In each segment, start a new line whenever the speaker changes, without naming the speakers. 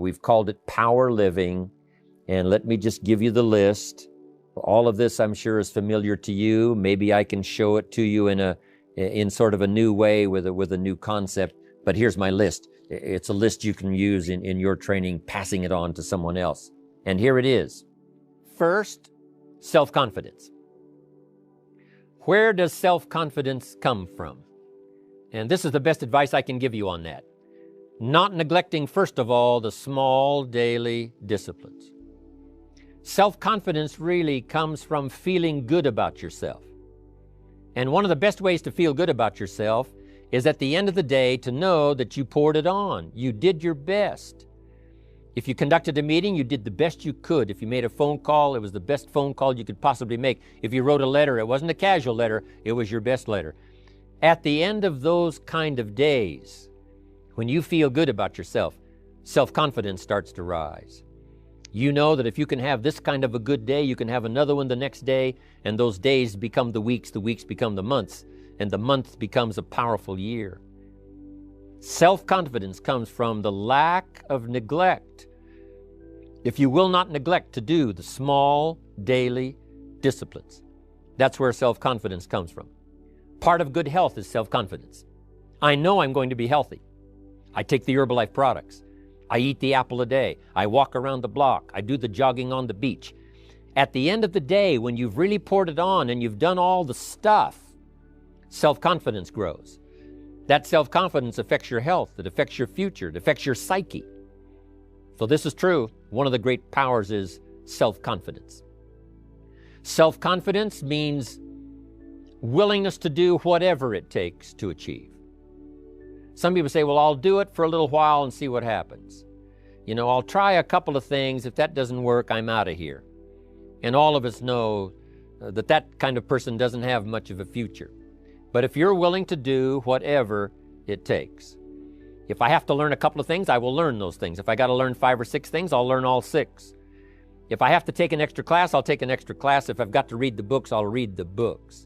We've called it power living. And let me just give you the list. All of this, I'm sure, is familiar to you. Maybe I can show it to you in sort of a new way with a new concept. But here's my list. It's a list you can use in your training, passing it on to someone else. And here it is. First, self-confidence. Where does self-confidence come from? And this is the best advice I can give you on that. Not neglecting, first of all, the small daily disciplines. Self-confidence really comes from feeling good about yourself. And one of the best ways to feel good about yourself is at the end of the day to know that you poured it on. You did your best. If you conducted a meeting, you did the best you could. If you made a phone call, it was the best phone call you could possibly make. If you wrote a letter, it wasn't a casual letter, it was your best letter. At the end of those kind of days, when you feel good about yourself, self-confidence starts to rise. You know that if you can have this kind of a good day, you can have another one the next day, and those days become the weeks become the months, and the month becomes a powerful year. Self-confidence comes from the lack of neglect. If you will not neglect to do the small daily disciplines, that's where self-confidence comes from. Part of good health is self-confidence. I know I'm going to be healthy. I take the Herbalife products. I eat the apple a day. I walk around the block. I do the jogging on the beach. At the end of the day, when you've really poured it on and you've done all the stuff, self-confidence grows. That self-confidence affects your health. It affects your future. It affects your psyche. So this is true. One of the great powers is self-confidence. Self-confidence means willingness to do whatever it takes to achieve. Some people say, well, I'll do it for a little while and see what happens. You know, I'll try a couple of things. If that doesn't work, I'm out of here. And all of us know that that kind of person doesn't have much of a future. But if you're willing to do whatever it takes, if I have to learn a couple of things, I will learn those things. If I got to learn 5 or 6 things, I'll learn all 6. If I have to take an extra class, I'll take an extra class. If I've got to read the books, I'll read the books.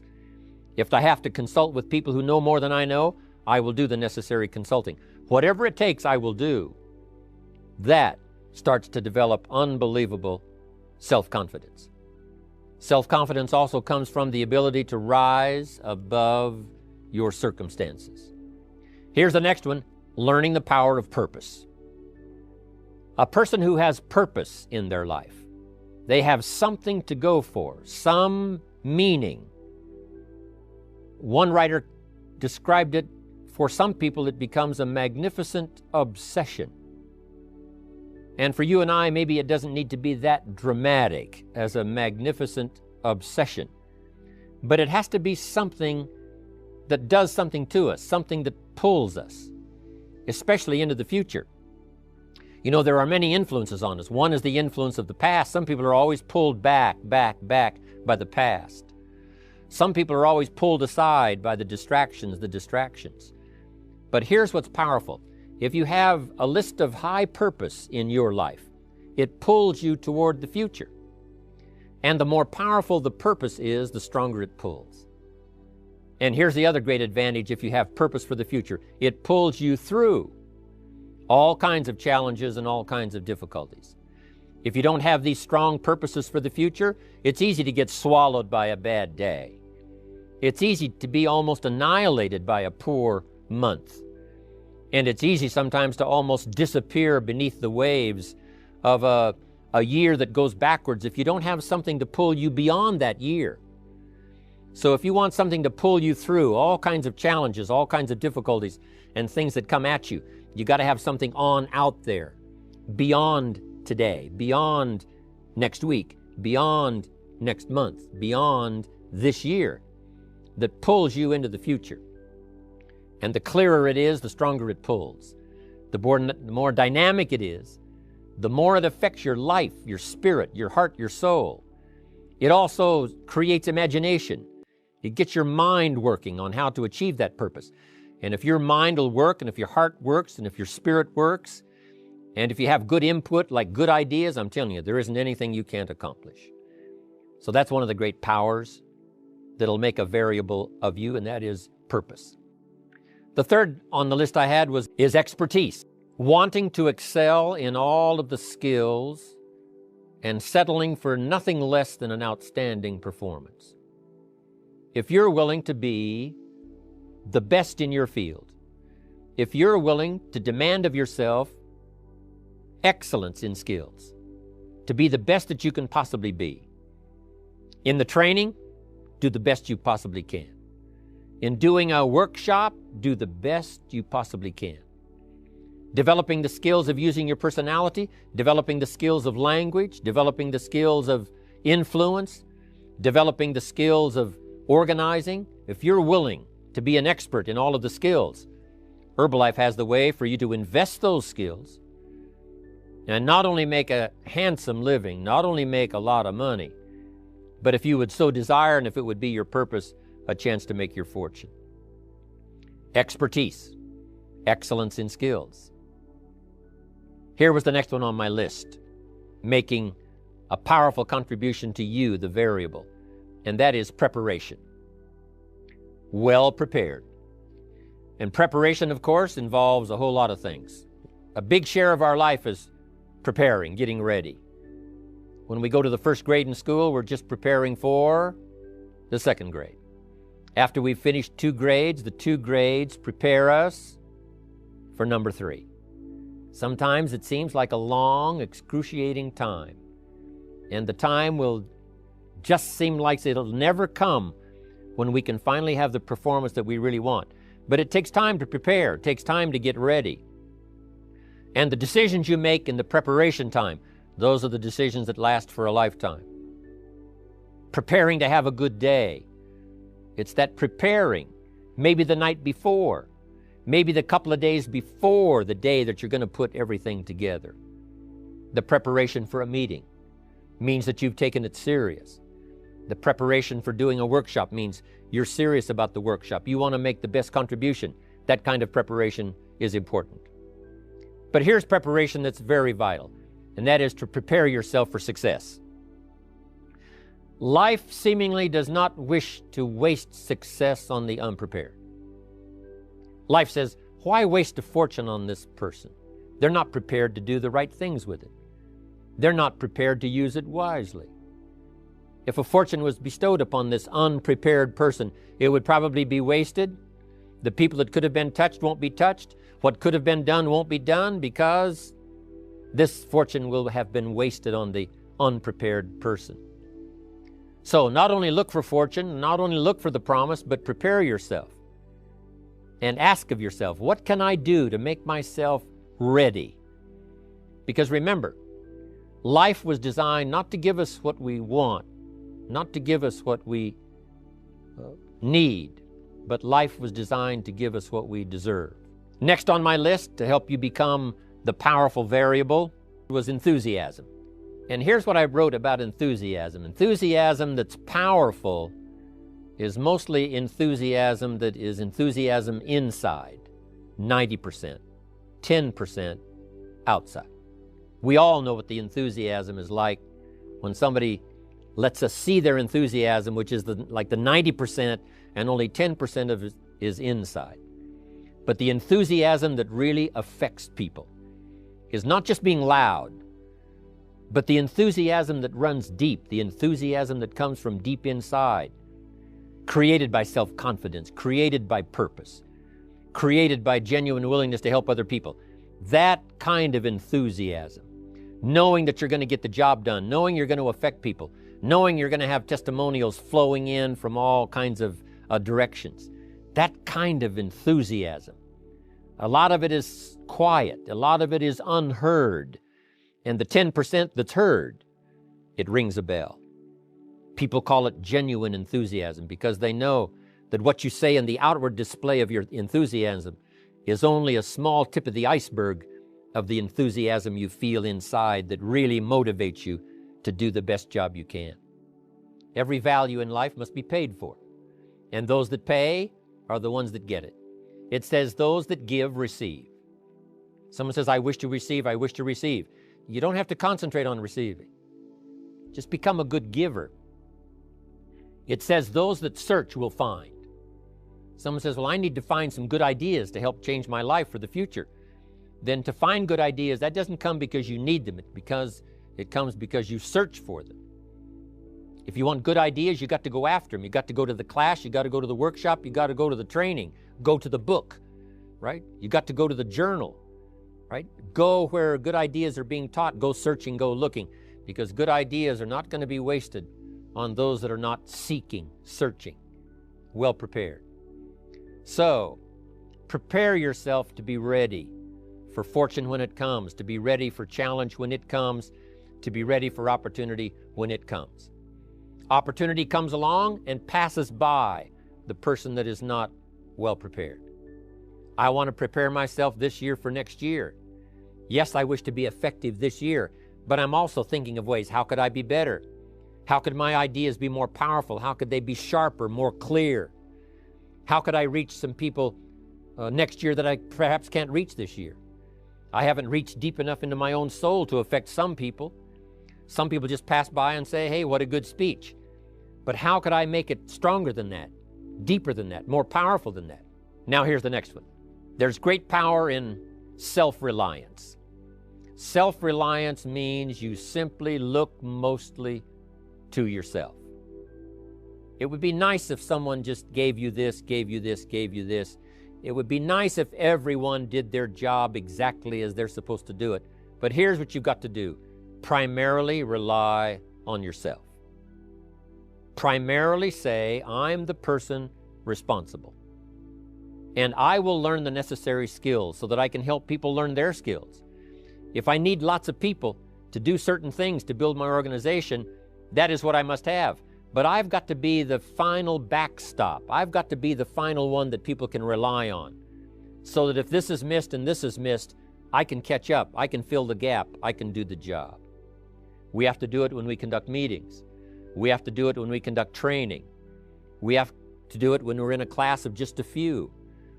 If I have to consult with people who know more than I know, I will do the necessary consulting. Whatever it takes, I will do. That starts to develop unbelievable self-confidence. Self-confidence also comes from the ability to rise above your circumstances. Here's the next one, learning the power of purpose. A person who has purpose in their life, they have something to go for, some meaning. One writer described it, for some people it becomes a magnificent obsession. And for you and I, maybe it doesn't need to be that dramatic as a magnificent obsession. But it has to be something that does something to us, something that pulls us, especially into the future. You know, there are many influences on us. One is the influence of the past. Some people are always pulled back by the past. Some people are always pulled aside by the distractions. But here's what's powerful. If you have a list of high purpose in your life, it pulls you toward the future. And the more powerful the purpose is, the stronger it pulls. And here's the other great advantage if you have purpose for the future. It pulls you through all kinds of challenges and all kinds of difficulties. If you don't have these strong purposes for the future, it's easy to get swallowed by a bad day. It's easy to be almost annihilated by a poor month. And it's easy sometimes to almost disappear beneath the waves of a year that goes backwards if you don't have something to pull you beyond that year. So if you want something to pull you through all kinds of challenges, all kinds of difficulties and things that come at you, you got to have something on out there beyond today, beyond next week, beyond next month, beyond this year, that pulls you into the future. And the clearer it is, the stronger it pulls. The more dynamic it is, the more it affects your life, your spirit, your heart, your soul. It also creates imagination. It gets your mind working on how to achieve that purpose. And if your mind will work, and if your heart works, and if your spirit works, and if you have good input, like good ideas, I'm telling you, there isn't anything you can't accomplish. So that's one of the great powers that'll make a variable of you, and that is purpose. The third on the list I had is expertise. wanting to excel in all of the skills and settling for nothing less than an outstanding performance. If you're willing to be the best in your field, if you're willing to demand of yourself excellence in skills, to be the best that you can possibly be, in the training, do the best you possibly can. In doing a workshop, do the best you possibly can. Developing the skills of using your personality, developing the skills of language, developing the skills of influence, developing the skills of organizing. If you're willing to be an expert in all of the skills, Herbalife has the way for you to invest those skills and not only make a handsome living, not only make a lot of money, but if you would so desire and if it would be your purpose, a chance to make your fortune. Expertise, excellence in skills. Here was the next one on my list, making a powerful contribution to you, the variable, and that is preparation. Well prepared. And preparation, of course, involves a whole lot of things. A big share of our life is preparing, getting ready. When we go to the first grade in school, we're just preparing for the second grade. After we've finished 2 grades, the 2 grades prepare us for number 3. Sometimes it seems like a long, excruciating time. And the time will just seem like it'll never come when we can finally have the performance that we really want. But it takes time to prepare. It takes time to get ready. And the decisions you make in the preparation time, those are the decisions that last for a lifetime. Preparing to have a good day. It's that preparing, maybe the night before, maybe the couple of days before the day that you're going to put everything together. The preparation for a meeting means that you've taken it serious. The preparation for doing a workshop means you're serious about the workshop. You want to make the best contribution. That kind of preparation is important. But here's preparation that's very vital, and that is to prepare yourself for success. Life seemingly does not wish to waste success on the unprepared. Life says, why waste a fortune on this person? They're not prepared to do the right things with it. They're not prepared to use it wisely. If a fortune was bestowed upon this unprepared person, it would probably be wasted. The people that could have been touched won't be touched. What could have been done won't be done because this fortune will have been wasted on the unprepared person. So not only look for fortune, not only look for the promise, but prepare yourself and ask of yourself, what can I do to make myself ready? Because remember, life was designed not to give us what we want, not to give us what we need, but life was designed to give us what we deserve. Next on my list to help you become the powerful variable was enthusiasm. And here's what I wrote about enthusiasm. Enthusiasm that's powerful is mostly enthusiasm that is enthusiasm inside, 90%, 10% outside. We all know what the enthusiasm is like when somebody lets us see their enthusiasm, which is like the 90%, and only 10% of it is inside. But the enthusiasm that really affects people is not just being loud, but the enthusiasm that runs deep, the enthusiasm that comes from deep inside, created by self-confidence, created by purpose, created by genuine willingness to help other people. That kind of enthusiasm, knowing that you're going to get the job done, knowing you're going to affect people, knowing you're going to have testimonials flowing in from all kinds of directions. That kind of enthusiasm. A lot of it is quiet. A lot of it is unheard. And the 10% that's heard, it rings a bell. People call it genuine enthusiasm because they know that what you say in the outward display of your enthusiasm is only a small tip of the iceberg of the enthusiasm you feel inside that really motivates you to do the best job you can. Every value in life must be paid for, and those that pay are the ones that get it. It says those that give receive. Someone says, I wish to receive, I wish to receive. You don't have to concentrate on receiving. Just become a good giver. It says those that search will find. Someone says, well, I need to find some good ideas to help change my life for the future. then to find good ideas, that doesn't come because you need them. It comes because you search for them. If you want good ideas, you got to go after them. You got to go to the class, you got to go to the workshop, you got to go to the training, go to the book, right? You got to go to the journal, right? Go where good ideas are being taught. Go searching, go looking, because good ideas are not going to be wasted on those that are not seeking, searching, well prepared. So, prepare yourself to be ready for fortune when it comes, to be ready for challenge when it comes, to be ready for opportunity when it comes. Opportunity comes along and passes by the person that is not well prepared. I want to prepare myself this year for next year. Yes, I wish to be effective this year, but I'm also thinking of ways, how could I be better? How could my ideas be more powerful? How could they be sharper, more clear? How could I reach some people next year that I perhaps can't reach this year? I haven't reached deep enough into my own soul to affect some people. Some people just pass by and say, hey, what a good speech. But how could I make it stronger than that, deeper than that, more powerful than that? Now here's the next one. There's great power in self-reliance. Self-reliance means you simply look mostly to yourself. It would be nice if someone just gave you this, gave you this, gave you this. It would be nice if everyone did their job exactly as they're supposed to do it. But here's what you've got to do. Primarily rely on yourself. Primarily say, I'm the person responsible. And I will learn the necessary skills so that I can help people learn their skills. If I need lots of people to do certain things to build my organization, that is what I must have. But I've got to be the final backstop. I've got to be the final one that people can rely on. So that if this is missed and this is missed, I can catch up, I can fill the gap, I can do the job. We have to do it when we conduct meetings. We have to do it when we conduct training. We have to do it when we're in a class of just a few.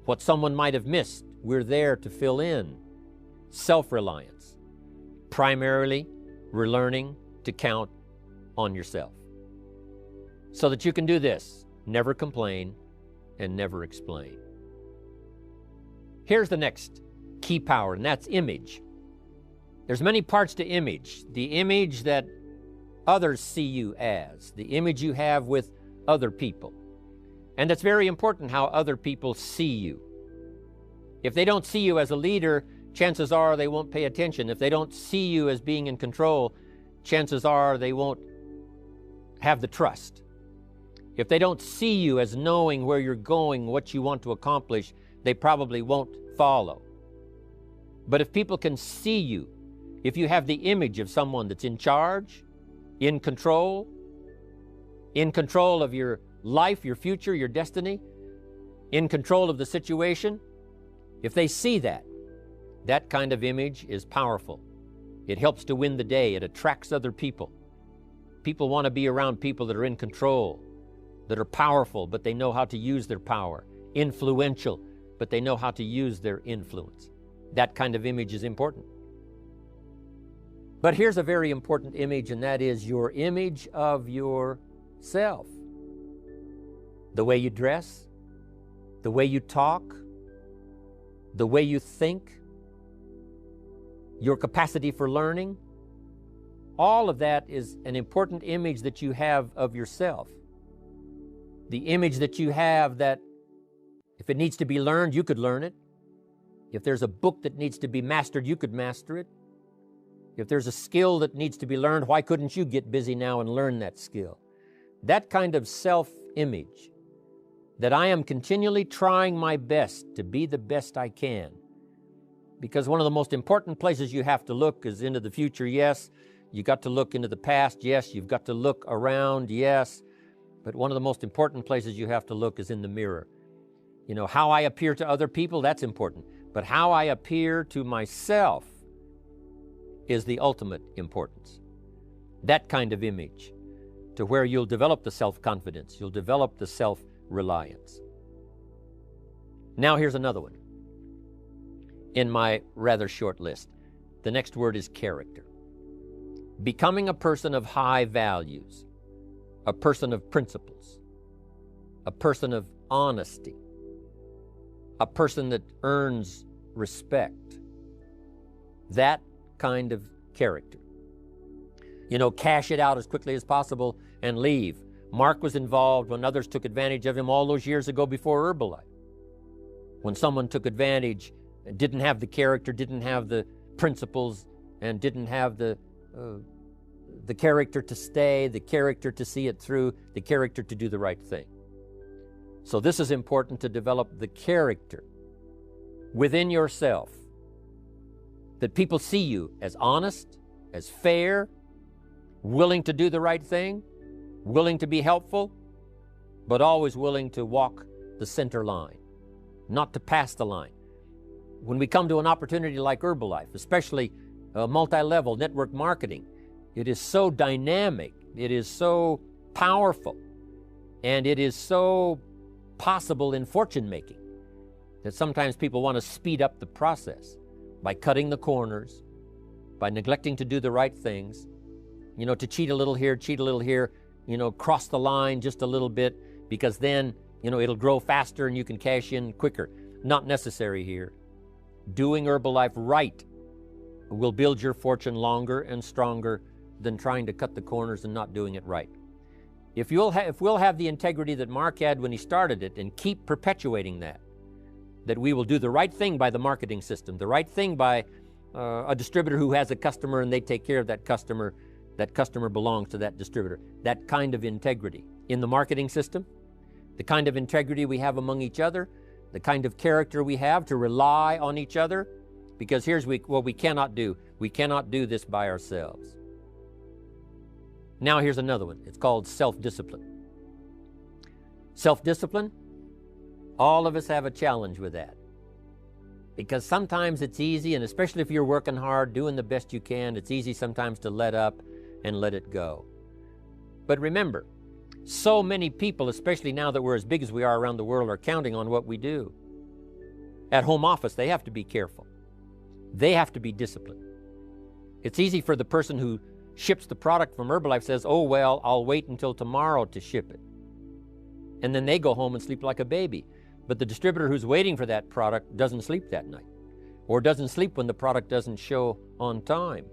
What someone might have missed, we're there to fill in. Self-reliance. Primarily, we're learning to count on yourself. So that you can do this, never complain and never explain. Here's the next key power, and that's image. There's many parts to image. The image that others see you as, the image you have with other people. And it's very important how other people see you. If they don't see you as a leader, chances are they won't pay attention. If they don't see you as being in control, chances are they won't have the trust. If they don't see you as knowing where you're going, what you want to accomplish, they probably won't follow. But if people can see you, if you have the image of someone that's in charge, in control of your life, your future, your destiny, in control of the situation, if they see that, that kind of image is powerful. It helps to win the day. It attracts other people. People want to be around people that are in control, that are powerful, but they know how to use their power, influential, but they know how to use their influence. That kind of image is important. But here's a very important image, and that is your image of yourself. The way you dress, the way you talk, the way you think, your capacity for learning, all of that is an important image that you have of yourself. The image that you have that if it needs to be learned, you could learn it. If there's a book that needs to be mastered, you could master it. If there's a skill that needs to be learned, why couldn't you get busy now and learn that skill? That kind of self-image, that I am continually trying my best to be the best I can. Because one of the most important places you have to look is into the future, yes. You got to look into the past, yes. You've got to look around, yes. But one of the most important places you have to look is in the mirror. You know, how I appear to other people, that's important. But how I appear to myself is the ultimate importance. That kind of image, to where you'll develop the self-confidence, you'll develop the self-reliance. Now here's another one in my rather short list. The next word is character. Becoming a person of high values, a person of principles, a person of honesty, a person that earns respect, That kind of character. You know, cash it out as quickly as possible and leave. Mark was involved when others took advantage of him all those years ago before Herbalife. When someone took advantage, didn't have the character, didn't have the principles, and didn't have the character to stay, the character to see it through, the character to do the right thing. So this is important, to develop the character within yourself, that people see you as honest, as fair, willing to do the right thing, willing to be helpful, but always willing to walk the center line, not to pass the line. When we come to an opportunity like Herbalife, especially multi-level network marketing, it is so dynamic, it is so powerful, and it is so possible in fortune making that sometimes people want to speed up the process by cutting the corners, by neglecting to do the right things, you know, to cheat a little here, you know, cross the line just a little bit, because then, you know, it'll grow faster and you can cash in quicker. Not necessary here. Doing Herbalife right will build your fortune longer and stronger than trying to cut the corners and not doing it right. If we'll have the integrity that Mark had when he started it, and keep perpetuating that we will do the right thing by the marketing system, the right thing by a distributor who has a customer and they take care of that customer belongs to that distributor. That kind of integrity in the marketing system, the kind of integrity we have among each other, the kind of character we have to rely on each other, because here's what we cannot do. We cannot do this by ourselves. Now here's another one. It's called self-discipline. Self-discipline, all of us have a challenge with that. Because sometimes it's easy, and especially if you're working hard, doing the best you can, it's easy sometimes to let up and let it go. But remember, so many people, especially now that we're as big as we are around the world, are counting on what we do. At home office, they have to be careful. They have to be disciplined. It's easy for the person who ships the product from Herbalife, says, oh, well, I'll wait until tomorrow to ship it. And then they go home and sleep like a baby. But the distributor who's waiting for that product doesn't sleep that night, or doesn't sleep when the product doesn't show on time.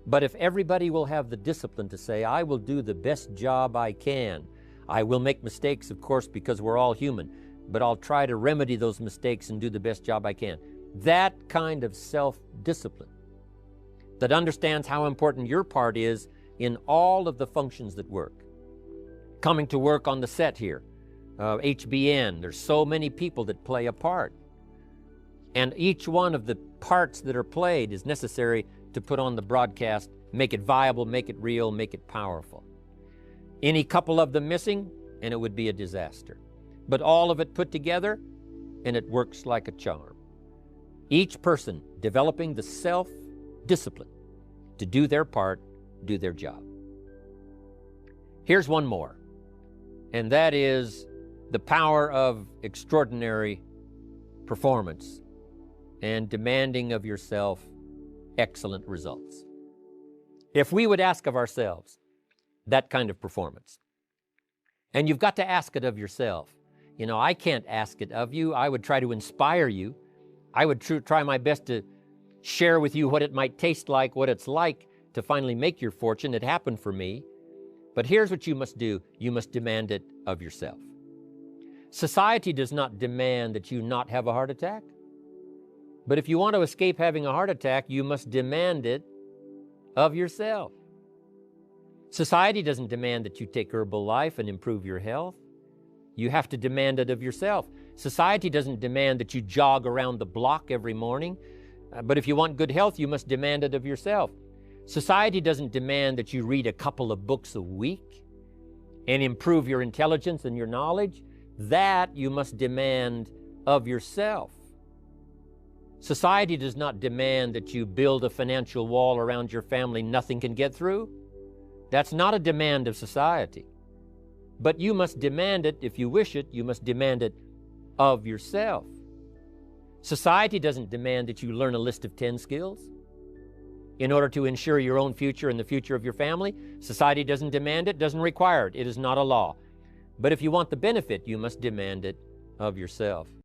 But if everybody will have the discipline to say, I will do the best job I can. I will make mistakes, of course, because we're all human, but I'll try to remedy those mistakes and do the best job I can. That kind of self-discipline that understands how important your part is in all of the functions that work. Coming to work on the set here, HBN, there's so many people that play a part. And each one of the parts that are played is necessary to put on the broadcast, make it viable, make it real, make it powerful. Any couple of them missing, and it would be a disaster. But all of it put together, and it works like a charm. Each person developing the self-discipline to do their part, do their job. Here's one more, and that is the power of extraordinary performance and demanding of yourself excellent results. If we would ask of ourselves that kind of performance, and you've got to ask it of yourself. You know, I can't ask it of you. I would try to inspire you. I would try my best to share with you what it might taste like, what it's like to finally make your fortune. It happened for me. But here's what you must do. You must demand it of yourself. Society does not demand that you not have a heart attack. But if you want to escape having a heart attack, you must demand it of yourself. Society doesn't demand that you take Herbalife and improve your health. You have to demand it of yourself. Society doesn't demand that you jog around the block every morning. But if you want good health, you must demand it of yourself. Society doesn't demand that you read a couple of books a week and improve your intelligence and your knowledge. That you must demand of yourself. Society does not demand that you build a financial wall around your family nothing can get through. That's not a demand of society. But you must demand it, if you wish it, you must demand it of yourself. Society doesn't demand that you learn a list of 10 skills in order to ensure your own future and the future of your family. Society doesn't demand it, doesn't require it. It is not a law. But if you want the benefit, you must demand it of yourself.